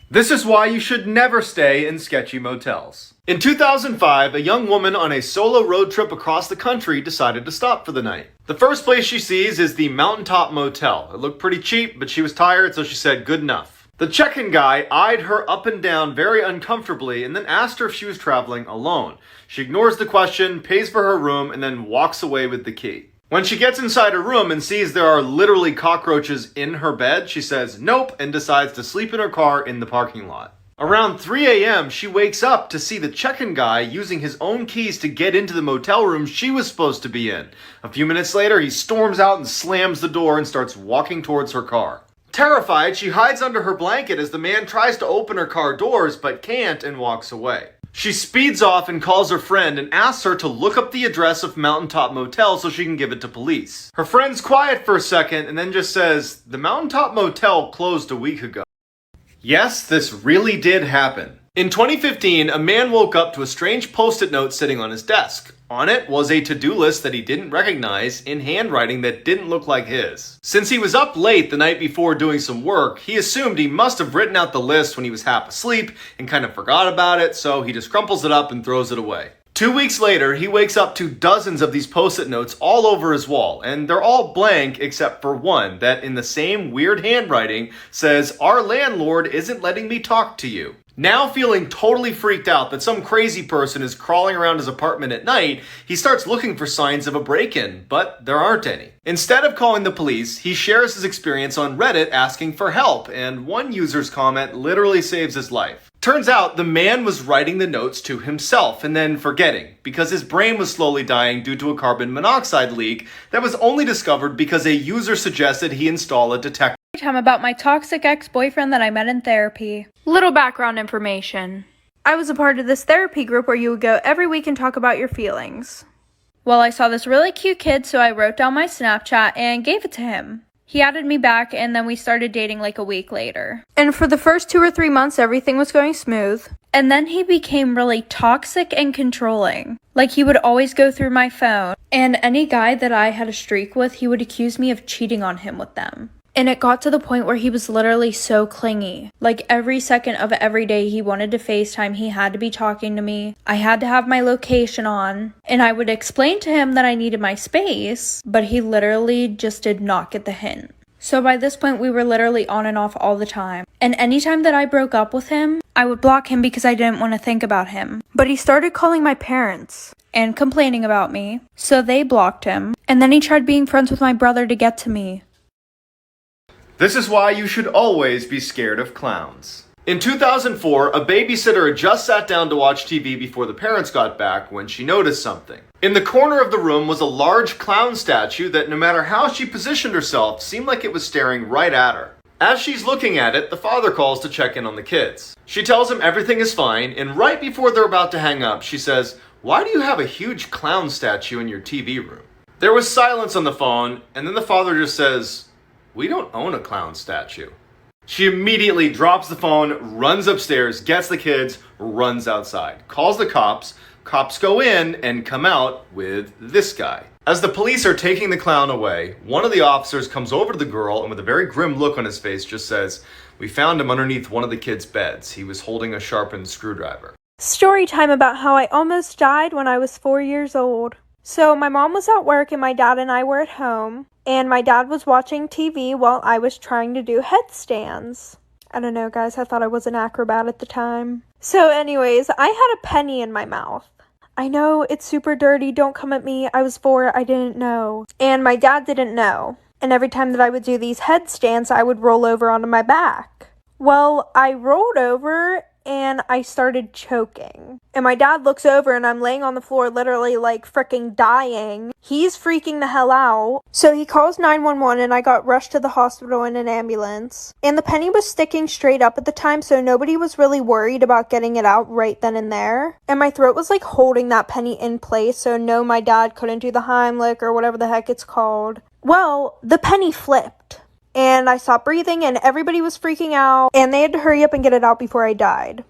This is why you should never stay in sketchy motels. In 2005, a young woman on a solo road trip across the country decided to stop for the night. The first place she sees is the Mountaintop Motel. It looked pretty cheap, but she was tired, so she said good enough. The check-in guy eyed her up and down very uncomfortably and then asked her if she was traveling alone. She ignores the question, pays for her room, and then walks away with the key. When she gets inside her room and sees there are literally cockroaches in her bed, she says nope and decides to sleep in her car in the parking lot. Around 3 a.m., she wakes up to see the check-in guy using his own keys to get into the motel room she was supposed to be in. A few minutes later, he storms out and slams the door and starts walking towards her car. Terrified, she hides under her blanket as the man tries to open her car doors but can't and walks away. She speeds off and calls her friend and asks her to look up the address of Mountaintop Motel so she can give it to police. Her friend's quiet for a second and then just says, "The Mountaintop Motel closed a week ago." Yes, this really did happen. In 2015, a man woke up to a strange post-it note sitting on his desk. On it was a to-do list that he didn't recognize in handwriting that didn't look like his. Since he was up late the night before doing some work, he assumed he must have written out the list when he was half asleep and kind of forgot about it, so he just crumples it up and throws it away. 2 weeks later, he wakes up to dozens of these post-it notes all over his wall, and they're all blank except for one that in the same weird handwriting says, "Our landlord isn't letting me talk to you." Now feeling totally freaked out that some crazy person is crawling around his apartment at night, he starts looking for signs of a break-in, but there aren't any. Instead of calling the police, he shares his experience on Reddit asking for help, and one user's comment literally saves his life. Turns out the man was writing the notes to himself and then forgetting, because his brain was slowly dying due to a carbon monoxide leak that was only discovered because a user suggested he install a detector. Time about my toxic ex-boyfriend that I met in therapy. Little background information. I was a part of this therapy group where you would go every week and talk about your feelings. Well, I saw this really cute kid, so I wrote down my Snapchat and gave it to him. He added me back, and then we started dating like a week later. And for the first 2 or 3 months, everything was going smooth. And then he became really toxic and controlling. Like, he would always go through my phone, and any guy that I had a streak with, he would accuse me of cheating on him with them. And it got to the point where he was literally so clingy. Like, every second of every day he wanted to FaceTime, he had to be talking to me. I had to have my location on. And I would explain to him that I needed my space, but he literally just did not get the hint. So by this point, we were literally on and off all the time. And anytime that I broke up with him, I would block him because I didn't want to think about him. But he started calling my parents and complaining about me. So they blocked him. And then he tried being friends with my brother to get to me. This is why you should always be scared of clowns. In 2004, a babysitter had just sat down to watch TV before the parents got back when she noticed something. In the corner of the room was a large clown statue that, no matter how she positioned herself, seemed like it was staring right at her. As she's looking at it, the father calls to check in on the kids. She tells him everything is fine, and right before they're about to hang up, she says, "Why do you have a huge clown statue in your TV room?" There was silence on the phone, and then the father just says, "We don't own a clown statue." She immediately drops the phone, runs upstairs, gets the kids, runs outside, calls the cops. Cops go in and come out with this guy. As the police are taking the clown away, one of the officers comes over to the girl and with a very grim look on his face just says, "We found him underneath one of the kids' beds. He was holding a sharpened screwdriver." Story time about how I almost died when I was 4 years old. So my mom was at work and my dad and I were at home. And my dad was watching TV while I was trying to do headstands. I don't know, guys, I thought I was an acrobat at the time. So anyways, I had a penny in my mouth. I know, it's super dirty, don't come at me, I was 4, I didn't know. And my dad didn't know. And every time that I would do these headstands, I would roll over onto my back. Well, I rolled over and I started choking. And my dad looks over and I'm laying on the floor literally like freaking dying. He's freaking the hell out. So he calls 911 and I got rushed to the hospital in an ambulance. And the penny was sticking straight up at the time, so nobody was really worried about getting it out right then and there. And my throat was like holding that penny in place, so no, my dad couldn't do the Heimlich or whatever the heck it's called. Well, the penny flipped. And I stopped breathing and everybody was freaking out and they had to hurry up and get it out before I died.